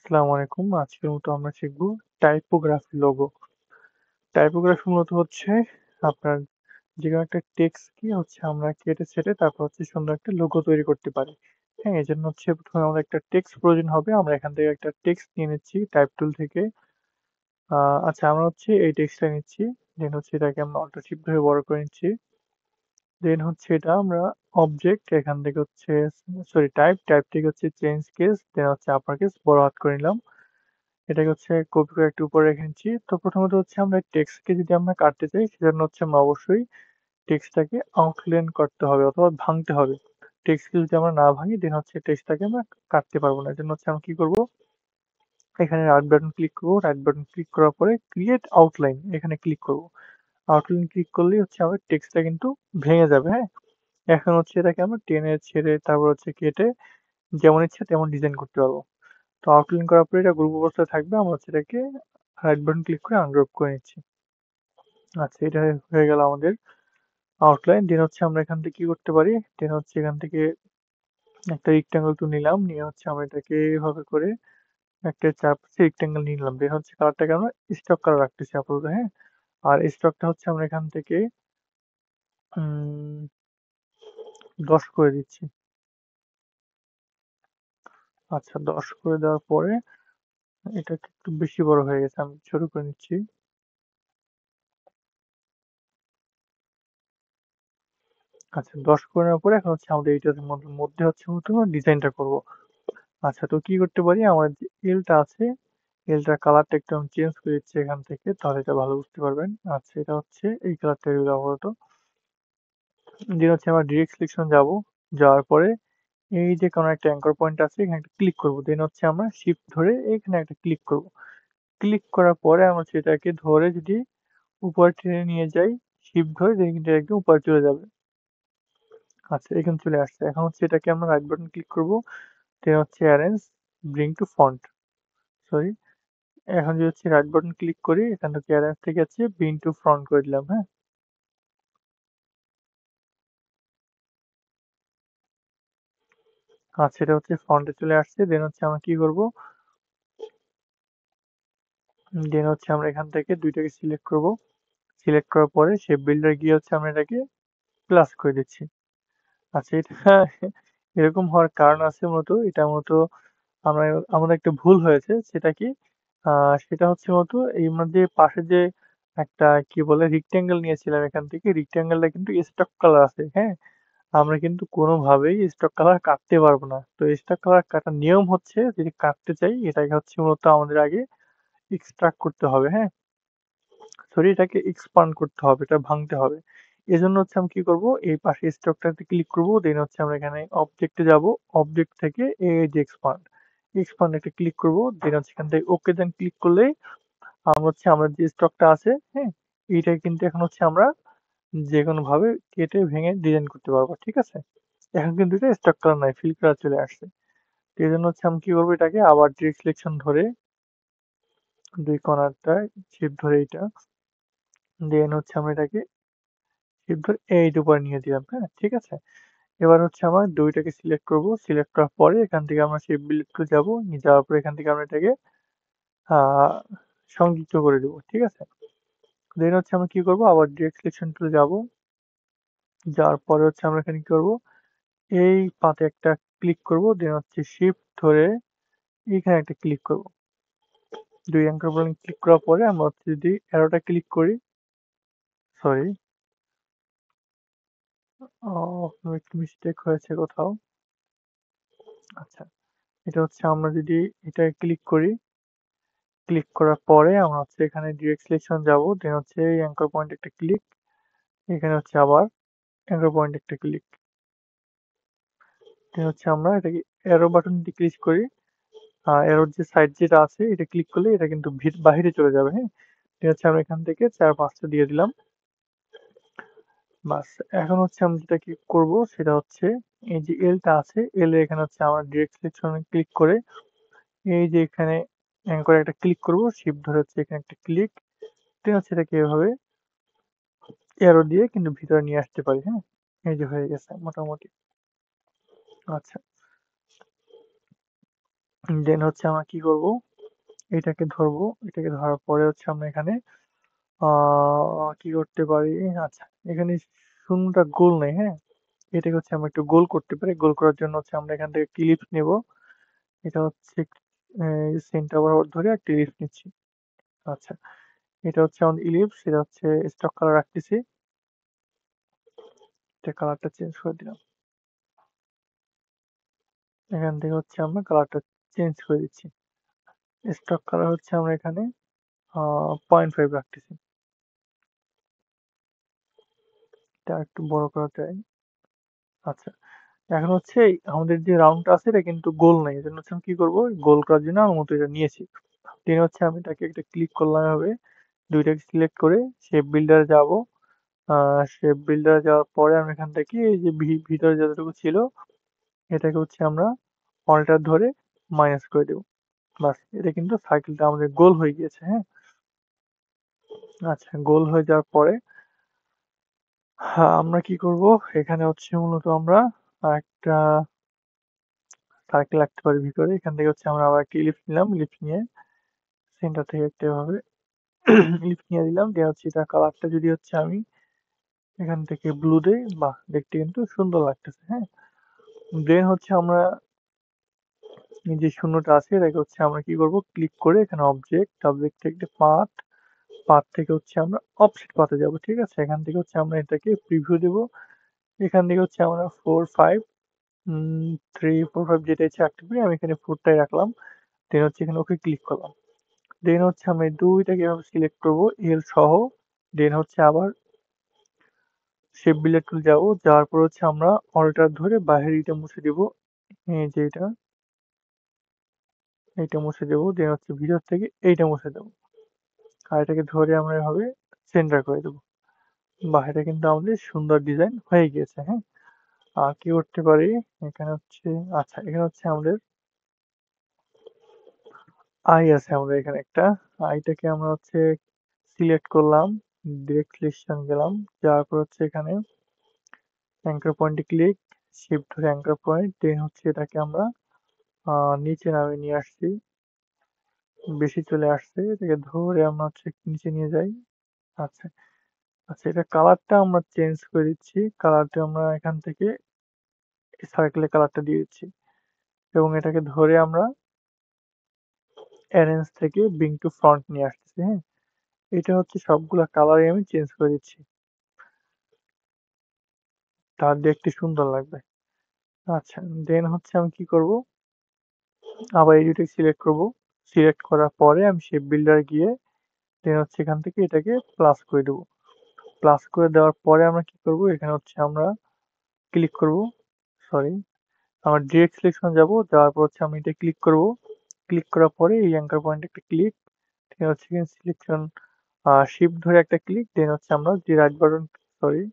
আসসালামু আলাইকুম। আজকের মতো আমরা শিখব টাইপোগ্রাফি লোগো। টাইপোগ্রাফি মূলত হচ্ছে আপনার যেকোনো একটা টেক্সটকে হচ্ছে আমরা কেটে-ছেঁটে তারপর হচ্ছে সুন্দর একটা লোগো তৈরি করতে পারি। হ্যাঁ? এজন্য হচ্ছে ১ম এ আমাদের একটা টেক্সট প্রয়োজন হবে। আমরা এখান থেকে একটা টেক্সট নিয়ে নিচ্ছি টাইপ টুল থেকে। আ আচ্ছা আমরা হচ্ছে এই টেক্সটটা নিচ্ছি। দেন হচ্ছে এটাকে আমরা অল্ট শিফট ধরে বড় করে নিচ্ছি। দেন হচ্ছে এটা আমরা অবজেক্ট এখান থেকে হচ্ছে টাইপ থেকে হচ্ছে চেঞ্জ কেস দেন হচ্ছে আপার কেস বড় হাত করে নিলাম। এটাকে হচ্ছে কপি করে একটু উপরে রেখে নিচ্ছি। তো প্রথমত হচ্ছে আমরা টেক্সটকে যদি আমরা কাটতে চাই সেজন্য হচ্ছে আমরা অবশ্যই টেক্সটটাকে আউটলাইন করতে হবে অথবা ভাঙতে হবে। টেক্সটকে যদি আমরা না ভাঙি দেন হচ্ছে টেক্সটটাকে আমরা কাটতে পারবো না। এজন্য হচ্ছে আমরা কি করব? এখানে রাইট বাটন ক্লিক করব। রাইট বাটন ক্লিক করার পরে ক্রিয়েট আউটলাইন এখানে ক্লিক করব। আউটলাইন ক্লিক করলেই হচ্ছে আমার টেক্সটটা কিন্তু ভেঙে যাবে, হ্যাঁ? এখন হচ্ছে এটাকে আমরা টেনে ছেড়ে তারপর হচ্ছে কেটে যেমন ইচ্ছা তেমন ডিজাইন করতে পারবো। তো আউটলাইন করার পরে এটা গ্রুপ অবস্থায় থাকবে। আমরা হচ্ছে এটাকে রাইট বাটন ক্লিক করে আনগ্রুপ করে নিচ্ছি। আচ্ছা এটা হয়ে গেল আমাদের আউটলাইন। দেন হচ্ছে আমরা এখান থেকে কি করতে পারি? দেন হচ্ছে এখান থেকে একটা রেক্টেঙ্গল টুল নিলাম। নিয়ে হচ্ছে আমরা এটাকে এভাবে করে একটা চারপাশে রেক্টেঙ্গল নিয়ে নিলাম। দেন হচ্ছে কালারটাকে আমরা স্টক কালার রাখতেছি আপাতত, হ্যাঁ? আর স্টকটা হচ্ছে আমরা এখান থেকে উম ১০ করে দিচ্ছি। আচ্ছা ১০ করে দেওয়ার পরে এটা একটু বেশি বড় হয়ে গেছে। আমি ছোট করে নিচ্ছি। আচ্ছা ১০ করে নেওয়ার পরে এখন হচ্ছে আমাদের এইটার মধ্যে হচ্ছে ডিজাইনটা করব। আচ্ছা তো কি করতে পারি? আমার যে এলটা আছে, এলটার কালারটা একটু আমি চেঞ্জ করে দিচ্ছি এখান থেকে। তাহলে এটা ভালো বুঝতে পারবেন। আচ্ছা এটা হচ্ছে এই কালারটাই রইল আপাতত। দেন হচ্ছে আমরা ডিরেক্ট সিলেকশন যাবো। যাওয়ার পরে এই যে কোনো একটা অ্যাঙ্কর পয়েন্ট আছে এখানে একটা ক্লিক করব। দেন হচ্ছে আমরা শিফট ধরে এখানে একটা ক্লিক করব। ক্লিক করার পরে আমরা সেটাকে ধরে যদি উপরে টেনে নিয়ে যাই, শিফট ধরে দেখি কিন্তু একদম উপরে চলে যাবে। আচ্ছা এখানে চলে আসছে। এখন হচ্ছে এটাকে আমরা রাইট বাটন ক্লিক করব। দেন হচ্ছে arrange bring to font sorry এখন যদি হচ্ছে রাইট বাটন ক্লিক করি এখান থেকে অ্যারেঞ্জ থেকে হচ্ছে ব্রিং টু ফ্রন্ট করে দিলাম, হ্যাঁ? আচ্ছা এটা হচ্ছে ফন্টে চলে আসছে। দেন হচ্ছে আমরা কি করব? দেন হচ্ছে আমরা এখান থেকে ২ টাকে সিলেক্ট করব। সিলেক্ট করার পরে শেপ বিল্ডার গিয়ে হচ্ছে আমরা এটাকে প্লাস করে দিচ্ছি। আচ্ছা এটা এরকম হওয়ার কারণ আছে মূলত এটা মূলত আমরা আমাদের একটা ভুল হয়েছে সেটা কি? আ সেটা হচ্ছে মূলত এই মধ্যে পাশে যে একটা কি বলে রেক্টেঙ্গল নিয়েছিলাম এখান থেকে রেক্টেঙ্গলটা কিন্তু স্টক কালার আছে, হ্যাঁ? আমরা কিন্তু কোনোভাবেই স্টক কালার কাটতে পারবো না। তো স্টক কালার কাটার নিয়ম হচ্ছে যদি কাটতে চাই এটাকে হচ্ছে মূলত আমাদের আগে এক্সট্রাক্ট করতে হবে, হ্যাঁ? সরি এটাকে এক্সপান্ড করতে হবে, এটা ভাঙতে হবে। এজন্য হচ্ছে আমি কি করব? এই পাশে স্টকটাতে ক্লিক করব। দেন হচ্ছে আমরা এখানে অবজেক্টে যাব। অবজেক্ট থেকে এই যে এক্সপান্ড। এক্সপান্ড একটা ক্লিক করব। দেন হচ্ছে এখান থেকে ওকে দেন ক্লিক করলেই আমরা হচ্ছে আমাদের যে স্টকটা আছে, হ্যাঁ? এইটাকে কিন্তু এখন হচ্ছে আমরা যেকোনোভাবে কেটে ভেঙে ডিজাইন করতে পারবো, ঠিক আছে? এখন কিন্তু এটা স্টক কালার নাই, ফিল কালার চলে আসছে। তো এজন্য হচ্ছে আমি কি করব এটাকে আবার ডিরেক্ট সিলেকশন ধরে ২ কর্নারটায় শিফট ধরে এইটা। দেন হচ্ছে আমরা এটাকে শিফট ধরে এইট উপরে নিয়ে দিলাম, হ্যাঁ? ঠিক আছে? এবার হচ্ছে আমার ২ টাকে সিলেক্ট করব। সিলেক্ট করার পরে এখান থেকে আমরা শেপ বিল্ড টুলে যাবো। যাওয়ার পরে এখান থেকে আমরা এটাকে আ সংযুক্ত করে দেব। ঠিক আছে? দেন হচ্ছে আমরা কি করব আবার ডিরেক্ট সিলেকশন টুলে যাবো। যাওয়ার পরে হচ্ছে আমরা এখানে কি করব এই পাতে একটা ক্লিক করব। দেন হচ্ছে শিফট ধরে এখানে একটা ক্লিক করব। ২ অ্যাঙ্কর পয়েন্ট ক্লিক করার পরে আমরা হচ্ছে যদি অ্যারোটা ক্লিক করি সরি ও একটু মিস্টেক হয়েছে কোথাও। আচ্ছা এটা হচ্ছে আমরা যদি এটা ক্লিক করি, ক্লিক করার পরে আমরা হচ্ছে এখানে ডিরেক্ট সিলেকশন যাবো। দেন হচ্ছে এই অ্যাঙ্কর পয়েন্ট একটা ক্লিক। এখানে হচ্ছে আবার অ্যাঙ্কর পয়েন্ট একটা ক্লিক। দেন হচ্ছে আমরা এটাকে অ্যারো বাটন দিয়ে ক্লিক করি। অ্যারোর যে সাইড যেটা আছে এটা ক্লিক করলে এটা কিন্তু বাহিরে চলে যাবে, হ্যাঁ? দেন হচ্ছে আমরা এখান থেকে ৪-৫ টা দিয়ে দিলাম। বাস এখন হচ্ছে আমি যেটা কি করব সেটা হচ্ছে এই যে এলটা আছে এল এর এখানে হচ্ছে আমরা ডিরেক্ট সিলেকশনে ক্লিক করে এই যে এখানে অ্যাঙ্করে একটা ক্লিক করব। শিফট ধরে হচ্ছে এখানে একটা ক্লিক। দেন হচ্ছে এটাকে এভাবে অ্যারো দিয়ে কিন্তু ভিতরে নিয়ে আসতে পারি, হ্যাঁ? এই যে হয়ে গেছে মোটামুটি। আচ্ছা দেন হচ্ছে আমরা কি করব, এটাকে ধরবো, এটাকে ধরার পরে হচ্ছে আমরা এখানে কি করতে পারি, আচ্ছা এখানে শূন্যটা গোল নেই, হ্যাঁ, এটাকে হচ্ছে আমরা একটু গোল করতে পারি। গোল করার জন্য হচ্ছে আমরা এখান থেকে ক্লিপ নেব। এটা হচ্ছে সেন্টার বরাবর ধরে একটা ইলিপস নিচ্ছি। আচ্ছা, এটা হচ্ছে আমাদের ইলিপস, এটা হচ্ছে স্টক কালার রাখতেছি। এটা কালারটা চেঞ্জ করে দিলাম। এখান থেকে হচ্ছে আমরা কালারটা চেঞ্জ করে দিচ্ছি। স্টক কালার হচ্ছে আমরা এখানে 0.5 রাখতেছি। এটা একটু বড় করা যায়। আচ্ছা, এখন হচ্ছে আমাদের যে রাউন্ডটা আছে এটা কিন্তু গোল নাই, এজন্য হচ্ছে আমি কি করবো, গোল করার জন্য আমার মতো এটা নিয়েছি। দেন হচ্ছে আমি এটাকে একটা ক্লিক করলাম এভাবে, দুইটাকে সিলেক্ট করে শেপ বিল্ডারে যাব। শেপ বিল্ডারে যাওয়ার পরে আমি এখান থেকে এই যে ভিতরে যতটুকু ছিল এটাকে হচ্ছে আমরা অল্টার ধরে মাইনাস করে দেবো। বাস, এটা কিন্তু সার্কেলটা আমাদের গোল হয়ে গিয়েছে, হ্যাঁ। আচ্ছা, গোল হয়ে যাওয়ার পরে আমরা কি করব, এখানে হচ্ছে মূলত আমরা একটা সার্কেল রাখতে পারি ভিতরে। এখান থেকে হচ্ছে আমরা আবার একটা ইলিপস নিলাম, ইলিপস নিয়ে সেন্টার থেকে একটা এভাবে ইলিপস নিয়ে দিলাম, দিয়ে হচ্ছে এটা কালারটা যদি হচ্ছে আমি এখান থেকে ব্লু দেই, বাহ দেখতে কিন্তু সুন্দর লাগতেছে, হ্যাঁ। দেন হচ্ছে আমরা এই যে শূন্যটা আছে এটাকে হচ্ছে আমরা কি করব, ক্লিক করে এখানে অবজেক্ট, অবজেক্ট থেকে পাথ, পাথ থেকে হচ্ছে আমরা অফসেট পাথে যাব, ঠিক আছে। এখান থেকে হচ্ছে আমরা এটাকে প্রিভিউ দেব। এখান থেকে হচ্ছে আমরা 4 5 3 4 5 যেটা ইচ্ছা রাখতে পারি, আমি এখানে 4টাই রাখলাম। দেন হচ্ছে এখানে ওকে ক্লিক করলাম। দেন হচ্ছে আমি দুইটাকে এভাবে সিলেক্ট করব এল সহ। দেন হচ্ছে আবার শেপ বিল্ডার টুল যাবো, যাওয়ার পর হচ্ছে আমরা অল্টার ধরে বাইরের এটা মুছে দিব, এই যে এইটা মুছে দেবো। দেন হচ্ছে ভিতর থেকে এইটা মুছে দেবো, আর এটাকে ধরে আমরা এভাবে সেন্টার করে দেবো। বাহ, এটা কিন্তু আমাদের সুন্দর ডিজাইন হয়ে গিয়েছে, হ্যাঁ। আর কি করতে পারি, এখানে হচ্ছে, আচ্ছা এখানে হচ্ছে আমাদের আই আছে, আমাদের এখানে একটা আইটাকে আমরা হচ্ছে সিলেক্ট করলাম, ডিরেক্ট সিলেকশন গেলাম, যাওয়ার পর হচ্ছে এখানে অ্যাঙ্কার পয়েন্টে ক্লিক, শিফট ধরে অ্যাঙ্কার পয়েন্ট, দেন হচ্ছে এটাকে আমরা নিচে নামিয়ে নিয়ে আসছি, বেশি চলে আসছে, এটাকে ধরে আমরা হচ্ছে নিচে নিয়ে যাই। আচ্ছা, আচ্ছা এটা কালারটা আমরা চেঞ্জ করে দিচ্ছি, কালারটা আমরা এখান থেকে সার্কেলের কালারটা দিয়ে দিচ্ছি, এবং এটাকে ধরে আমরা অ্যারেঞ্জ থেকে ব্রিং টু ফ্রন্ট নিয়ে আসতেছি, হ্যাঁ। এটা হচ্ছে সবগুলা কালারই আমি চেঞ্জ করে দিচ্ছি, তার দেখতে সুন্দর লাগবে। আচ্ছা, দেন হচ্ছে আমি কি করব, আবার এই দুটোকে সিলেক্ট করব। সিলেক্ট করার পরে আমি শেপ বিল্ডার গিয়ে দেন হচ্ছে এখান থেকে এটাকে প্লাস করে দেবো। প্লাস করে দেওয়ার পরে আমরা কি করব, এখানে হচ্ছে আমরা ক্লিক করব, সরি, আমরা ডিরেক্ট সিলেকশন যাব, যাওয়ার পর হচ্ছে আমি এটা ক্লিক করব। ক্লিক করার পরে এই অ্যাঙ্কার পয়েন্টে একটা ক্লিক, দেন হচ্ছে সিলেকশন শিফট ধরে একটা ক্লিক, দেন হচ্ছে আমরা যে রাইট বাটন, সরি,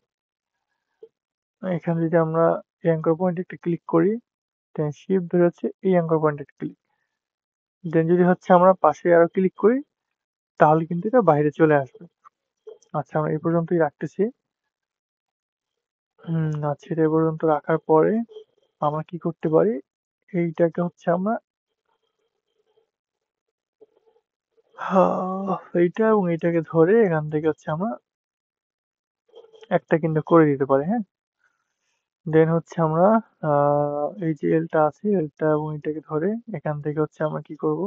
এখানে যদি আমরা এই অ্যাঙ্কার পয়েন্টে একটা ক্লিক করি, দেন শিফট ধরে হচ্ছে এই অ্যাঙ্কার পয়েন্টে একটা ক্লিক, দেন যদি হচ্ছে আমরা পাশে আরো ক্লিক করি তাহলে কিন্তু এটা বাইরে চলে আসবে। আচ্ছা, আমরা এই পর্যন্তই রাখতেছি। আচ্ছা, এটা এ পর্যন্ত রাখার পরে আমরা কি করতে পারি, এইটাকে হচ্ছে আমরা এইটা এবং এইটাকে ধরে এখান থেকে হচ্ছে আমরা একটা কিন্তু করে দিতে পারি, হ্যাঁ। দেন হচ্ছে আমরা এই যে এলটা আছে, এলটা এবং এটাকে ধরে এখান থেকে হচ্ছে আমরা কি করব,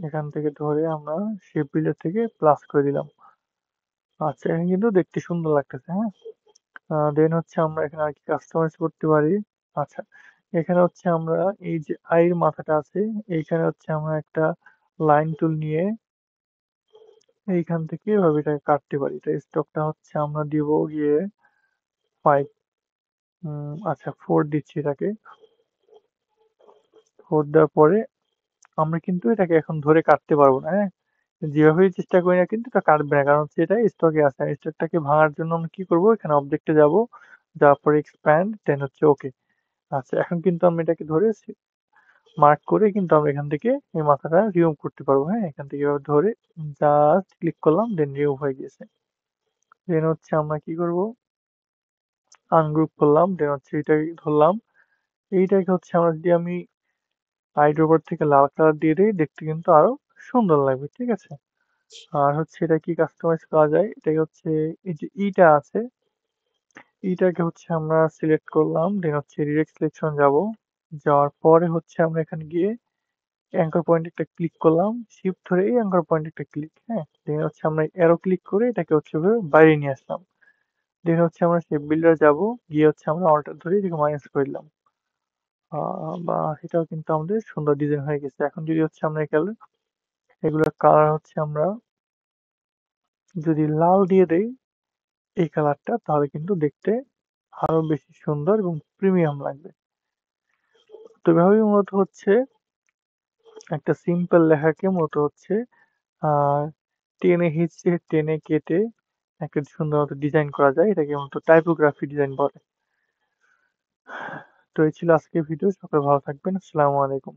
এখান থেকে ধরে আমরা শেপ বিল্ডার থেকে প্লাস করে দিলাম। আচ্ছা, এখন কিন্তু দেখতে সুন্দর লাগতেছে, হ্যাঁ। দেন হচ্ছে আমরা এখানে আর কি কাস্টমাইজ করতে পারি। আচ্ছা, এখানে হচ্ছে আমরা এই যে আইয়ের মাথাটা আছে, এইখানে হচ্ছে আমরা একটা লাইন টুল নিয়ে এইখান থেকে এভাবে এটাকে কাটতে পারি। এটা স্টকটা হচ্ছে আমরা দিব গিয়ে 5, আচ্ছা 4 দিচ্ছি এটাকে। 4 দেওয়ার পরে আমরা কিন্তু এটাকে এখন ধরে কাটতে পারবো না, হ্যাঁ। যেভাবেই চেষ্টা করি না কিন্তু এটা কাটবে না, কারণ হচ্ছে এটা স্টকে আছে। আর স্টকটাকে ভাঙার জন্য আমরা কি করবো, এখানে অবজেক্টে যাব, যাওয়ার পরে এক্সপ্যান্ড, দেন হচ্ছে ওকে। আচ্ছা, এখন কিন্তু আমি এটাকে ধরে মার্ক করে কিন্তু আমরা এখান থেকে এই মাথাটা রিমুভ করতে পারবো, হ্যাঁ। এখান থেকে এভাবে ধরে জাস্ট ক্লিক করলাম, দেন রিমুভ হয়ে গেছে। দেন হচ্ছে আমরা কি করব, আনগ্রুপ করলাম, দেন হচ্ছে এটাই ধরলাম। এইটাকে হচ্ছে আমরা যদি আমি আইড্রোবার থেকে লাল কালার দিয়ে দিই, দেখতে কিন্তু আরো সুন্দর লাগবে, ঠিক আছে? আর হচ্ছে এটা কি কাস্টমাইজ করা যায়, এটাকে হচ্ছে এই যে ইটা আছে, ইটাকে হচ্ছে আমরা সিলেক্ট করলাম, দেন হচ্ছে ডিরেক্ট সিলেকশন যাব। যাওয়ার পরে হচ্ছে আমরা এখানে গিয়ে অ্যাঙ্কর পয়েন্ট একটা ক্লিক করলাম, শিফট ধরে এই অ্যাঙ্কর পয়েন্ট একটা ক্লিক, হ্যাঁ, দেন হচ্ছে আমরা অ্যারো ক্লিক করে এটাকে হচ্ছে বাইরে নিয়ে আসলাম। দেন হচ্ছে আমরা শেপ বিল্ডার যাব, গিয়ে হচ্ছে আমরা অল্টার ধরে এটাকে মাইনাস করে দিলাম। বা এটাও কিন্তু আমাদের সুন্দর ডিজাইন হয়ে গেছে। এখন যদি হচ্ছে আমরা এখানে এগুলোর কালার হচ্ছে আমরা যদি লাল দিয়ে দেই এই কালারটা, তাহলে কিন্তু দেখতে আরো বেশি সুন্দর এবং প্রিমিয়াম লাগবে। তো এভাবেই মূলত হচ্ছে একটা সিম্পল লেখাকে মূলত হচ্ছে আহ টেনে হিচড়ে টেনে কেটে একটা সুন্দর মতো ডিজাইন করা যায়, এটাকে মূলত টাইপোগ্রাফি ডিজাইন বলে। তো এই ছিল আজকের ভিডিও, সকলে ভালো থাকবেন, আসসালামু আলাইকুম।